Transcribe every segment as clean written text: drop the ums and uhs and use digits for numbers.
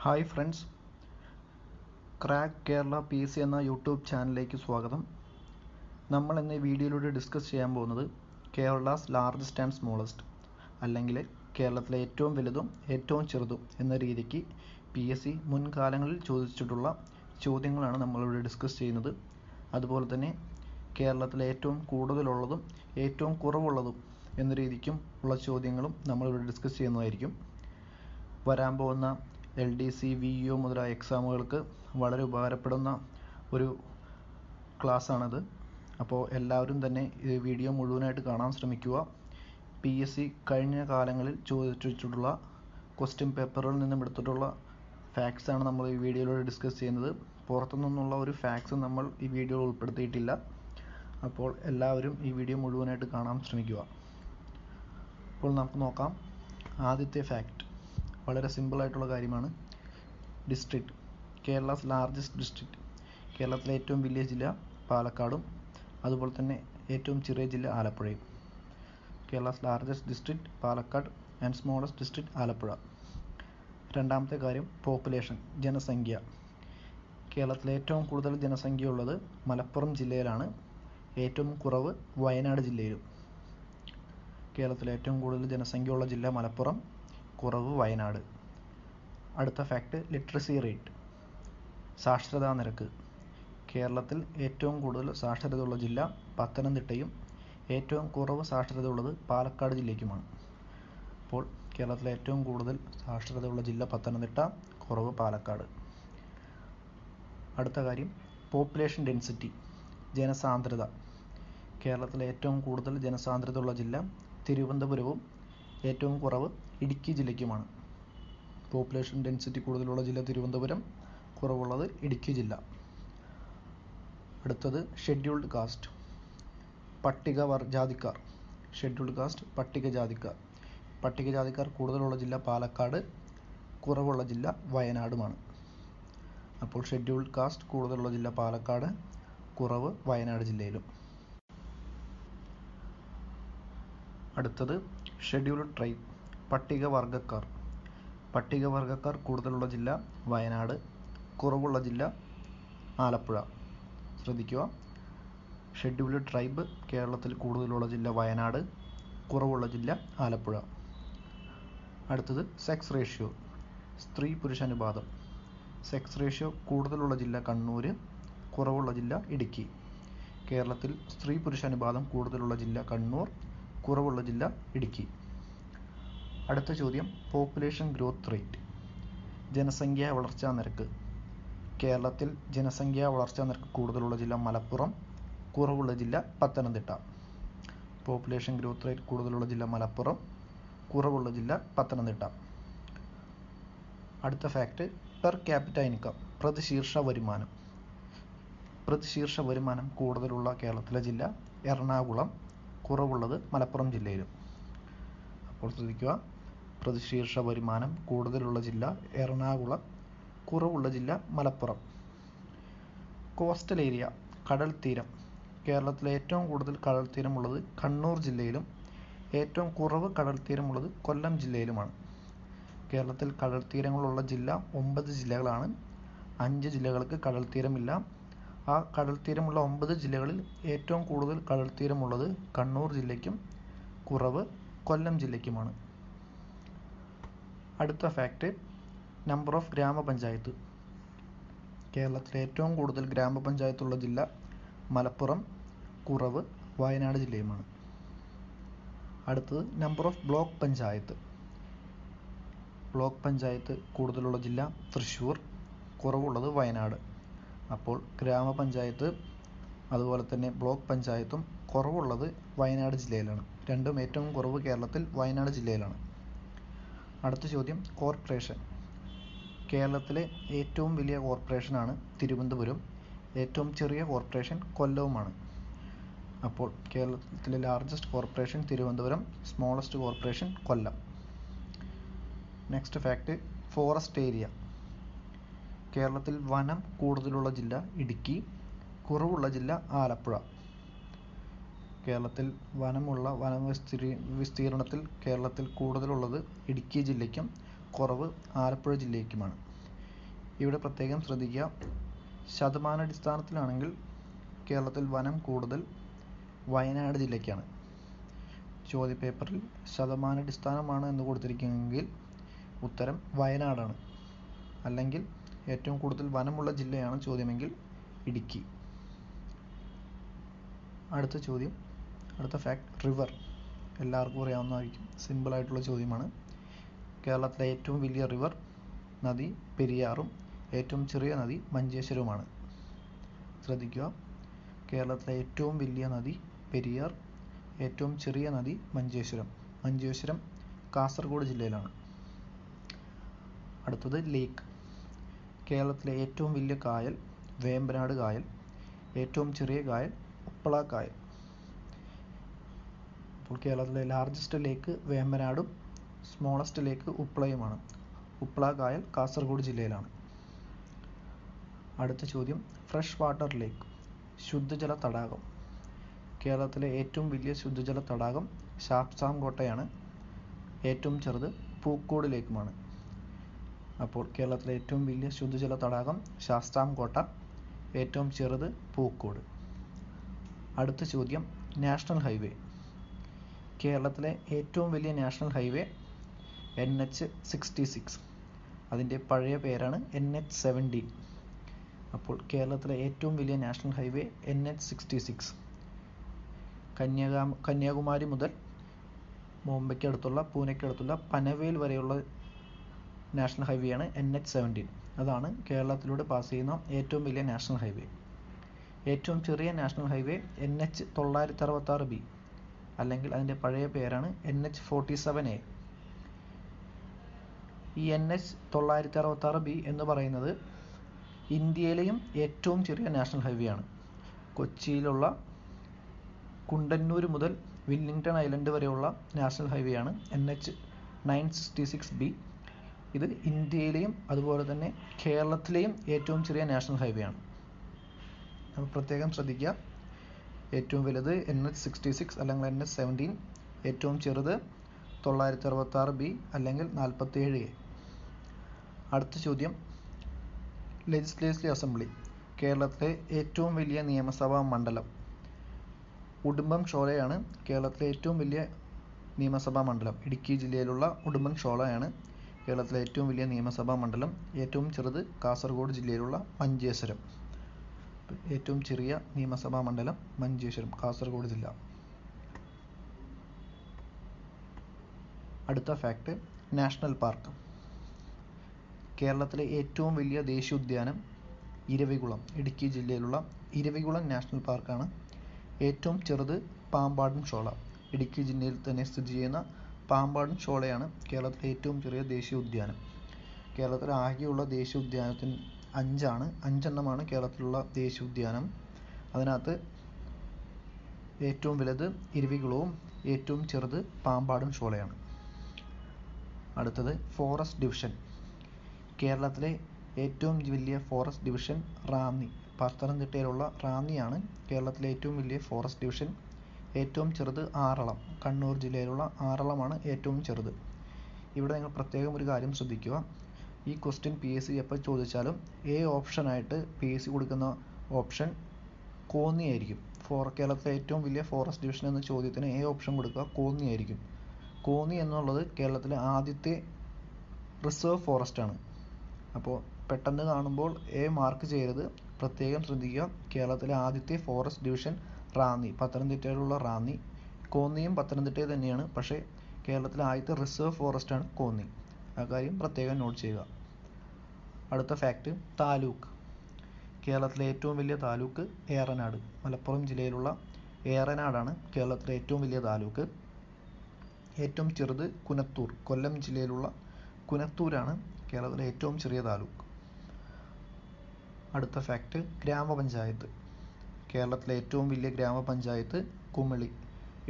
Hi friends, crack Kerala PSC എന്ന YouTube ചാനലിലേക്ക് സ്വാഗതം. നമ്മൾ ഇന്ന് ഈ വീഡിയോയിലൂടെ ഡിസ്കസ് ചെയ്യാൻ പോകുന്നത് കേരളാസ് ലാർജസ്റ്റ് ആൻഡ് സ്മോളസ്റ്റ്, അല്ലെങ്കിൽ കേരളത്തിലെ ഏറ്റവും വലുതും ഏറ്റവും ചെറുതും എന്ന രീതിക്ക് PSC മുൻകാലങ്ങളിൽ ചോദിച്ചിട്ടുള്ള ചോദ്യങ്ങളാണ് നമ്മളിവിടെ ഡിസ്കസ് ചെയ്യുന്നത്. അതുപോലെ തന്നെ കേരളത്തിലെ ഏറ്റവും കൂടുതലുള്ളതും ഏറ്റവും കുറവുള്ളതും എന്ന രീതിക്കും ഉള്ള ചോദ്യങ്ങളും നമ്മളിവിടെ ഡിസ്കസ് ചെയ്യുന്നതായിരിക്കും. വരാൻ പോകുന്ന LDC, VEO മുതലായ എക്സാമുകൾക്ക് വളരെ ഉപകാരപ്പെടുന്ന ഒരു ക്ലാസ്സാണിത്. അപ്പോൾ എല്ലാവരും തന്നെ ഈ വീഡിയോ മുഴുവനായിട്ട് കാണാൻ ശ്രമിക്കുക. PSC കഴിഞ്ഞ കാലങ്ങളിൽ ചോദിച്ചിട്ടുള്ള ക്വസ്റ്റ്യൻ പേപ്പറിൽ നിന്നും എടുത്തിട്ടുള്ള ഫാക്ട്സാണ് നമ്മൾ ഈ വീഡിയോയിലൂടെ ഡിസ്കസ് ചെയ്യുന്നത്. പുറത്തു നിന്നുള്ള ഒരു ഫാക്ട്സ് നമ്മൾ ഈ വീഡിയോയിൽ ഉൾപ്പെടുത്തിയിട്ടില്ല. അപ്പോൾ എല്ലാവരും ഈ വീഡിയോ മുഴുവനായിട്ട് കാണാൻ ശ്രമിക്കുക. അപ്പോൾ നമുക്ക് നോക്കാം. ആദ്യത്തെ ഫാക്റ്റ് വളരെ സിമ്പിളായിട്ടുള്ള കാര്യമാണ്. ഡിസ്ട്രിക്റ്റ്, കേരളാസ് ലാർജസ്റ്റ് ഡിസ്ട്രിക്റ്റ്, കേരളത്തിലെ ഏറ്റവും വലിയ ജില്ല പാലക്കാടും അതുപോലെ തന്നെ ഏറ്റവും ചെറിയ ജില്ല ആലപ്പുഴയും. Kerala's largest district Palakkad and smallest district Alappuzha. രണ്ടാമത്തെ കാര്യം പോപ്പുലേഷൻ, ജനസംഖ്യ. കേരളത്തിലെ ഏറ്റവും കൂടുതൽ ജനസംഖ്യ ഉള്ളത് മലപ്പുറം ജില്ലയിലാണ്, ഏറ്റവും കുറവ് വയനാട് ജില്ലയിലും. കേരളത്തിലെ ഏറ്റവും കൂടുതൽ ജനസംഖ്യ ഉള്ള ജില്ല മലപ്പുറം, കുറവ് വയനാട്. അടുത്ത ഫാക്റ്റ് ലിറ്ററസി റേറ്റ്, സാക്ഷരതാ നിരക്ക്. കേരളത്തിൽ ഏറ്റവും കൂടുതൽ സാക്ഷരതയുള്ള ജില്ല പത്തനംതിട്ടയും ഏറ്റവും കുറവ് സാക്ഷരത ഉള്ളത് പാലക്കാട് ജില്ലയ്ക്കുമാണ്. അപ്പോൾ കേരളത്തിലെ ഏറ്റവും കൂടുതൽ സാക്ഷരതയുള്ള ജില്ല പത്തനംതിട്ട, കുറവ് പാലക്കാട്. അടുത്ത കാര്യം പോപ്പുലേഷൻ ഡെൻസിറ്റി, ജനസാന്ദ്രത. കേരളത്തിലെ ഏറ്റവും കൂടുതൽ ജനസാന്ദ്രത ഉള്ള ജില്ല തിരുവനന്തപുരവും ഏറ്റവും കുറവ് ഇടുക്കി ജില്ലയ്ക്കുമാണ്. പോപ്പുലേഷൻ ഡെൻസിറ്റി കൂടുതലുള്ള ജില്ല തിരുവനന്തപുരം, കുറവുള്ളത് ഇടുക്കി ജില്ല. അടുത്തത് ഷെഡ്യൂൾഡ് കാസ്റ്റ്, ജാതിക്കാർ. ഷെഡ്യൂൾഡ് കാസ്റ്റ് പട്ടികജാതിക്കാർ. പട്ടികജാതിക്കാർ കൂടുതലുള്ള ജില്ല പാലക്കാട്, കുറവുള്ള ജില്ല വയനാടുമാണ്. അപ്പോൾ ഷെഡ്യൂൾഡ് കാസ്റ്റ് കൂടുതലുള്ള ജില്ല പാലക്കാട്, കുറവ് വയനാട് ജില്ലയിലും. അടുത്തത് ഷെഡ്യൂൾഡ് ട്രൈബ്, പട്ടികവർഗക്കാർ. പട്ടികവർഗക്കാർ കൂടുതലുള്ള ജില്ല വയനാട്, കുറവുള്ള ജില്ല ആലപ്പുഴ. ശ്രദ്ധിക്കുക, ഷെഡ്യൂൾഡ് ട്രൈബ് കേരളത്തിൽ കൂടുതലുള്ള ജില്ല വയനാട്, കുറവുള്ള ജില്ല ആലപ്പുഴ. അടുത്തത് സെക്സ് റേഷ്യോ, സ്ത്രീ പുരുഷ അനുപാതം. സെക്സ് റേഷ്യോ കൂടുതലുള്ള ജില്ല കണ്ണൂർ, കുറവുള്ള ജില്ല ഇടുക്കി. കേരളത്തിൽ സ്ത്രീ പുരുഷ അനുപാതം കൂടുതലുള്ള ജില്ല കണ്ണൂർ, കുറവുള്ള ജില്ല ഇടുക്കി. അടുത്ത ചോദ്യം പോപ്പുലേഷൻ ഗ്രോത്ത് റേറ്റ്, ജനസംഖ്യാ വളർച്ചാ നിരക്ക്. കേരളത്തിൽ ജനസംഖ്യാ വളർച്ചാ നിരക്ക് കൂടുതലുള്ള ജില്ല മലപ്പുറം, കുറവുള്ള ജില്ല പത്തനംതിട്ട. പോപ്പുലേഷൻ ഗ്രോത്ത് റേറ്റ് കൂടുതലുള്ള ജില്ല മലപ്പുറം, കുറവുള്ള ജില്ല പത്തനംതിട്ട. അടുത്ത ഫാക്റ്റ് പെർ ക്യാപിറ്റ ഇൻകം, പ്രതിശീർഷ വരുമാനം. പ്രതിശീർഷ വരുമാനം കൂടുതലുള്ള കേരളത്തിലെ ജില്ല എറണാകുളം, കുറവുള്ളത് മലപ്പുറം ജില്ലയിലും. അപ്പോൾ ശ്രദ്ധിക്കുക, പ്രതിശീർഷ വരുമാനം കൂടുതലുള്ള ജില്ല എറണാകുളം, കുറവുള്ള ജില്ല മലപ്പുറം. കോസ്റ്റൽ ഏരിയ, കടൽ തീരം. കേരളത്തിലെ ഏറ്റവും കൂടുതൽ കടൽ തീരമുള്ളത് കണ്ണൂർ ജില്ലയിലും ഏറ്റവും കുറവ് കടൽ തീരമുള്ളത് കൊല്ലം ജില്ലയിലുമാണ്. കേരളത്തിൽ കടൽ തീരങ്ങളുള്ള ജില്ല 9 ജില്ലകളാണ്. 5 ജില്ലകൾക്ക് കടൽ തീരമില്ല. ആ കടൽ തീരമുള്ള 9 ജില്ലകളിൽ ഏറ്റവും കൂടുതൽ കടൽ തീരമുള്ളത് കണ്ണൂർ ജില്ലയ്ക്കും കുറവ് കൊല്ലം ജില്ലയ്ക്കുമാണ്. അടുത്ത ഫാക്റ്റ് നമ്പർ ഓഫ് ഗ്രാമപഞ്ചായത്ത്. കേരളത്തിലെ ഏറ്റവും കൂടുതൽ ഗ്രാമപഞ്ചായത്തുള്ള ജില്ല മലപ്പുറം, കുറവ് വയനാട് ജില്ലയുമാണ്. അടുത്തത് number of block panchayat. Block panchayat കൂടുതലുള്ള ജില്ല തൃശ്ശൂർ, കുറവുള്ളത് വയനാട്. അപ്പോൾ ഗ്രാമപഞ്ചായത്ത് അതുപോലെ തന്നെ ബ്ലോക്ക് പഞ്ചായത്തും കുറവുള്ളത് വയനാട് ജില്ലയിലാണ്. രണ്ടും ഏറ്റവും കുറവ് കേരളത്തിൽ വയനാട് ജില്ലയിലാണ്. അടുത്ത ചോദ്യം കോർപ്പറേഷൻ. കേരളത്തിലെ ഏറ്റവും വലിയ കോർപ്പറേഷനാണ് തിരുവനന്തപുരം, ഏറ്റവും ചെറിയ കോർപ്പറേഷൻ കൊല്ലവുമാണ്. അപ്പോൾ കേരളത്തിലെ largest corporation Thiruvananthapuram, smallest corporation Kollam. Next fact forest area. കേരളത്തിൽ വനം കൂടുതലുള്ള ജില്ല ഇടുക്കി, കുറവുള്ള ജില്ല ആലപ്പുഴ. കേരളത്തിൽ വിസ്തീർണത്തിൽ കേരളത്തിൽ കൂടുതലുള്ളത് ഇടുക്കി ജില്ലയ്ക്കും കുറവ് ആലപ്പുഴ ജില്ലയ്ക്കുമാണ്. ഇവിടെ പ്രത്യേകം ശ്രദ്ധിക്കുക, ശതമാനാടിസ്ഥാനത്തിലാണെങ്കിൽ കേരളത്തിൽ വനം കൂടുതൽ വയനാട് ജില്ലയ്ക്കാണ്. ചോദ്യപേപ്പറിൽ ശതമാനാടിസ്ഥാനമാണ് എന്ന് കൊടുത്തിരിക്കുന്നെങ്കിൽ ഉത്തരം വയനാടാണ്. അല്ലെങ്കിൽ ഏറ്റവും കൂടുതൽ വനമുള്ള ജില്ലയാണ് ചോദ്യമെങ്കിൽ ഇടുക്കി. അടുത്ത ചോദ്യം, അടുത്ത ഫാക്ട്, റിവർ. എല്ലാവർക്കും അറിയാവുന്നതായിരിക്കും, സിമ്പിളായിട്ടുള്ള ചോദ്യമാണ്. കേരളത്തിലെ ഏറ്റവും വലിയ റിവർ നദി പെരിയാറും ഏറ്റവും ചെറിയ നദി മഞ്ചേശ്വരവുമാണ്. ശ്രദ്ധിക്കുക, കേരളത്തിലെ ഏറ്റവും വലിയ നദി പെരിയാർ, ഏറ്റവും ചെറിയ നദി മഞ്ചേശ്വരം. മഞ്ചേശ്വരം കാസർഗോഡ് ജില്ലയിലാണ്. അടുത്തത് ലേക്ക്. കേരളത്തിലെ ഏറ്റവും വലിയ കായൽ വേമ്പനാട് കായൽ, ഏറ്റവും ചെറിയ കായൽ ഉപ്പള കായൽ. അപ്പോൾ കേരളത്തിലെ ലാർജസ്റ്റ് ലേക്ക് വേമ്പനാടും സ്മോളസ്റ്റ് ലേക്ക് ഉപ്പളയുമാണ്. ഉപ്പള കായൽ കാസർഗോഡ് ജില്ലയിലാണ്. അടുത്ത ചോദ്യം, ഫ്രഷ് വാട്ടർ ലേക്ക്, ശുദ്ധജല തടാകം. കേരളത്തിലെ ഏറ്റവും വലിയ ശുദ്ധജല തടാകം ശാസ്താംകോട്ടയാണ്. ഏറ്റവും ചെറുത് പൂക്കോട് ലേക്കുമാണ്. അപ്പോൾ കേരളത്തിലെ ഏറ്റവും വലിയ ശുദ്ധജല തടാകം ശാസ്താംകോട്ട, ഏറ്റവും ചെറുത് പൂക്കോട്. അടുത്ത ചോദ്യം, നാഷണൽ ഹൈവേ. കേരളത്തിലെ ഏറ്റവും വലിയ നാഷണൽ ഹൈവേ NH-66. അതിൻ്റെ പഴയ പേരാണ് NH-17. അപ്പോൾ കേരളത്തിലെ ഏറ്റവും വലിയ നാഷണൽ ഹൈവേ NH-66. കന്യാകുമാരി മുതൽ ബോംബെക്കടുത്തുള്ള പൂനെക്കടുത്തുള്ള പനവേൽ വരെയുള്ള നാഷണൽ ഹൈവേയാണ് NH-17. അതാണ് കേരളത്തിലൂടെ പാസ് ചെയ്യുന്ന ഏറ്റവും വലിയ നാഷണൽ ഹൈവേ. ഏറ്റവും ചെറിയ നാഷണൽ ഹൈവേ NH-966B, അല്ലെങ്കിൽ അതിൻ്റെ പഴയ പേരാണ് NH-47A. ഈ NH-966B എന്ന് പറയുന്നത് ഇന്ത്യയിലെയും ഏറ്റവും ചെറിയ നാഷണൽ ഹൈവേ ആണ്. കൊച്ചിയിലുള്ള കുണ്ടന്നൂർ മുതൽ വില്ലിംഗ്ടൺ ഐലൻഡ് വരെയുള്ള നാഷണൽ ഹൈവേ ആണ് NH-966B. ഇത് ഇന്ത്യയിലെയും അതുപോലെ തന്നെ കേരളത്തിലെയും ഏറ്റവും ചെറിയ നാഷണൽ ഹൈവേ ആണ്. അപ്പോൾ പ്രത്യേകം ശ്രദ്ധിക്കുക, ഏറ്റവും വലുത് NH-66 അല്ലെങ്കിൽ NH-17, ഏറ്റവും ചെറുത് 966B അല്ലെങ്കിൽ 47A. അടുത്ത ചോദ്യം, ലെജിസ്ലേറ്റീവ് അസംബ്ലി. കേരളത്തിലെ ഏറ്റവും വലിയ നിയമസഭാ മണ്ഡലം ഉടുമ്പൻചോലയാണ്. കേരളത്തിലെ ഏറ്റവും വലിയ നിയമസഭാ മണ്ഡലം ഇടുക്കി ജില്ലയിലുള്ള ഉടുമ്പൻചോലയാണ് കേരളത്തിലെ ഏറ്റവും വലിയ നിയമസഭാ മണ്ഡലം. ഏറ്റവും ചെറുത് കാസർഗോഡ് ജില്ലയിലുള്ള മഞ്ചേശ്വരം. ഏറ്റവും ചെറിയ നിയമസഭാ മണ്ഡലം മഞ്ചേശ്വരം, കാസർഗോഡ് ജില്ല. അടുത്ത ഫാക്ട്, നാഷണൽ പാർക്ക്. കേരളത്തിലെ ഏറ്റവും വലിയ ദേശീയോദ്യാനം ഇരവികുളം, ഇടുക്കി ജില്ലയിലുള്ള ഇരവികുളം നാഷണൽ പാർക്കാണ്. ഏറ്റവും ചെറുത് പാമ്പാടും ചോല, ഇടുക്കി ജില്ലയിൽ തന്നെ സ്ഥിതി ചെയ്യുന്ന പാമ്പാടും ചോലയാണ് കേരളത്തിലെ ഏറ്റവും ചെറിയ ദേശീയോദ്യാനം. കേരളത്തിൽ ആകെയുള്ള ദേശീയോദ്യാനത്തിന് 5 കേരളത്തിലുള്ള ദേശീയോദ്യാനം. അതിനകത്ത് ഏറ്റവും വലുത് ഇരവികുളവും ഏറ്റവും ചെറുത് പാമ്പാടും ചോലയാണ്. അടുത്തത് ഫോറസ്റ്റ് ഡിവിഷൻ. കേരളത്തിലെ ഏറ്റവും വലിയ ഫോറസ്റ്റ് ഡിവിഷൻ റാന്നി, പത്തനംതിട്ടയിലുള്ള റാന്നിയാണ് കേരളത്തിലെ ഏറ്റവും വലിയ ഫോറസ്റ്റ് ഡിവിഷൻ. ഏറ്റവും ചെറുത് ആറളം, കണ്ണൂർ ജില്ലയിലുള്ള ആറളമാണ് ഏറ്റവും ചെറുത്. ഇവിടെ നിങ്ങൾ പ്രത്യേകം ഒരു കാര്യം ശ്രദ്ധിക്കുക, ഈ ക്വസ്റ്റ്യൻ PSC എപ്പോൾ ചോദിച്ചാലും ഓപ്ഷനായിട്ട് PSC കൊടുക്കുന്ന ഓപ്ഷൻ കോന്നി ആയിരിക്കും. കേരളത്തിലെ ഏറ്റവും വലിയ ഫോറസ്റ്റ് ഡിവിഷൻ എന്ന ചോദ്യത്തിന് ഓപ്ഷൻ കൊടുക്കുക കോന്നി ആയിരിക്കും. കോന്നി എന്നുള്ളത് കേരളത്തിലെ ആദ്യത്തെ റിസർവ് ഫോറസ്റ്റ് ആണ്. അപ്പോൾ പെട്ടെന്ന് കാണുമ്പോൾ മാർക്ക് ചെയ്യരുത്, പ്രത്യേകം ശ്രദ്ധിക്കുക. കേരളത്തിലെ ആദ്യത്തെ ഫോറസ്റ്റ് ഡിവിഷൻ റാന്നി, പത്തനംതിട്ടയിലുള്ള റാന്നി. കോന്നിയും പത്തനംതിട്ടയിൽ തന്നെയാണ്, പക്ഷേ കേരളത്തിലെ ആദ്യത്തെ റിസർവ് ഫോറസ്റ്റ് ആണ് കോന്നി. ആ കാര്യം പ്രത്യേകം നോട്ട് ചെയ്യുക. അടുത്ത ഫാക്ട്, താലൂക്ക്. കേരളത്തിലെ ഏറ്റവും വലിയ താലൂക്ക് ഏറനാട്, മലപ്പുറം ജില്ലയിലുള്ള ഏറനാടാണ് കേരളത്തിലെ ഏറ്റവും വലിയ താലൂക്ക്. ഏറ്റവും ചെറുത് കുനത്തൂർ, കൊല്ലം ജില്ലയിലുള്ള കുനത്തൂരാണ് കേരളത്തിലെ ഏറ്റവും ചെറിയ താലൂക്ക്. അടുത്ത ഫാക്ട്, ഗ്രാമപഞ്ചായത്ത്. കേരളത്തിലെ ഏറ്റവും വലിയ ഗ്രാമപഞ്ചായത്ത് കുമളി,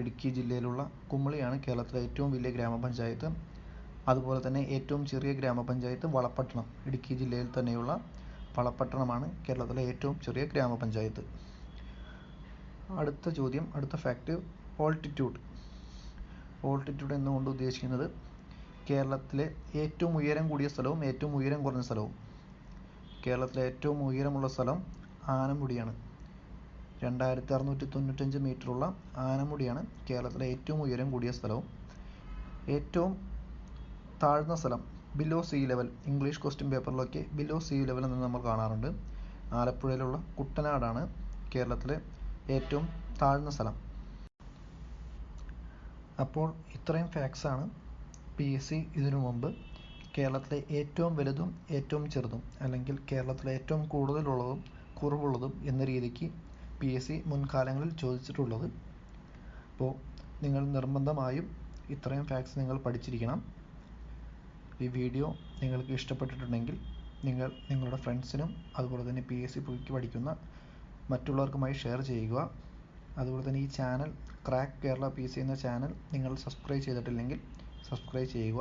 ഇടുക്കി ജില്ലയിലുള്ള കുമളിയാണ് കേരളത്തിലെ ഏറ്റവും വലിയ ഗ്രാമപഞ്ചായത്ത്. അതുപോലെ തന്നെ ഏറ്റവും ചെറിയ ഗ്രാമപഞ്ചായത്ത് വളപട്ടണം, ഇടുക്കി ജില്ലയിൽ തന്നെയുള്ള വളപട്ടണമാണ് കേരളത്തിലെ ഏറ്റവും ചെറിയ ഗ്രാമപഞ്ചായത്ത്. അടുത്ത ചോദ്യം, അടുത്ത ഫാക്ട്, ഓൾട്ടിറ്റ്യൂഡ്. ഓൾട്ടിറ്റ്യൂഡ് എന്നുകൊണ്ട് ഉദ്ദേശിക്കുന്നത് കേരളത്തിലെ ഏറ്റവും ഉയരം കൂടിയ സ്ഥലവും ഏറ്റവും ഉയരം കുറഞ്ഞ സ്ഥലവും. കേരളത്തിലെ ഏറ്റവും ഉയരമുള്ള സ്ഥലം ആനമുടിയാണ്. 2695 മീറ്ററുള്ള ആനമുടിയാണ് കേരളത്തിലെ ഏറ്റവും ഉയരം കൂടിയ സ്ഥലവും. ഏറ്റവും താഴ്ന്ന സ്ഥലം below sea level, English question പേപ്പറിലൊക്കെ ബിലോ സീ ലെവൽ എന്ന് നമ്മൾ കാണാറുണ്ട്. ആലപ്പുഴയിലുള്ള കുട്ടനാടാണ് കേരളത്തിലെ ഏറ്റവും താഴ്ന്ന സ്ഥലം. അപ്പോൾ ഇത്രയും ഫാക്ട്സാണ് PSC ഇതിനു മുമ്പ് കേരളത്തിലെ ഏറ്റവും വലുതും ഏറ്റവും ചെറുതും, അല്ലെങ്കിൽ കേരളത്തിലെ ഏറ്റവും കൂടുതലുള്ളതും കുറവുള്ളതും എന്ന രീതിക്ക് PSC മുൻകാലങ്ങളിൽ ചോദിച്ചിട്ടുള്ളത്. അപ്പോൾ നിങ്ങൾ നിർബന്ധമായും ഇത്രയും ഫാക്ട്സ് നിങ്ങൾ പഠിച്ചിരിക്കണം. ഈ വീഡിയോ നിങ്ങൾക്ക് ഇഷ്ടപ്പെട്ടിട്ടുണ്ടെങ്കിൽ നിങ്ങൾ നിങ്ങളുടെ ഫ്രണ്ട്സിനും അതുപോലെ തന്നെ PSC പഠിക്കുന്ന മറ്റുള്ളവർക്കുമായി ഷെയർ ചെയ്യുക. അതുപോലെ തന്നെ ഈ ചാനൽ ക്രാക്ക് കേരള PSC എന്ന ചാനൽ നിങ്ങൾ സബ്സ്ക്രൈബ് ചെയ്തിട്ടില്ലെങ്കിൽ സബ്സ്ക്രൈബ് ചെയ്യുക.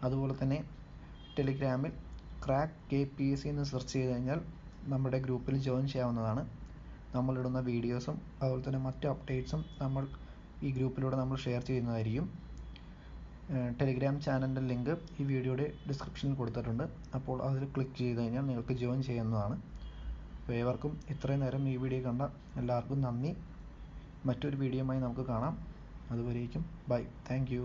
അതുപോലെ തന്നെ ടെലിഗ്രാമിൽ ക്രാക്ക് KPSC എന്ന് സെർച്ച് ചെയ്ത് കഴിഞ്ഞാൽ നമ്മുടെ ഗ്രൂപ്പിൽ ജോയിൻ ചെയ്യാവുന്നതാണ്. നമ്മളിടുന്ന വീഡിയോസും അതുപോലെ തന്നെ മറ്റ് അപ്ഡേറ്റ്സും നമ്മൾ ഈ ഗ്രൂപ്പിലൂടെ നമ്മൾ ഷെയർ ചെയ്യുന്നതായിരിക്കും. ടെലിഗ്രാം ചാനലിൻ്റെ ലിങ്ക് ഈ വീഡിയോയുടെ ഡിസ്ക്രിപ്ഷനിൽ കൊടുത്തിട്ടുണ്ട്. അപ്പോൾ അതിൽ ക്ലിക്ക് ചെയ്ത് കഴിഞ്ഞാൽ നിങ്ങൾക്ക് ജോയിൻ ചെയ്യുന്നതാണ്. അപ്പോൾ ഏവർക്കും ഇത്രയും നേരം ഈ വീഡിയോ കണ്ട എല്ലാവർക്കും നന്ദി. മറ്റൊരു വീഡിയോയുമായി നമുക്ക് കാണാം. അതുവരേക്കും ബൈ. Thank you.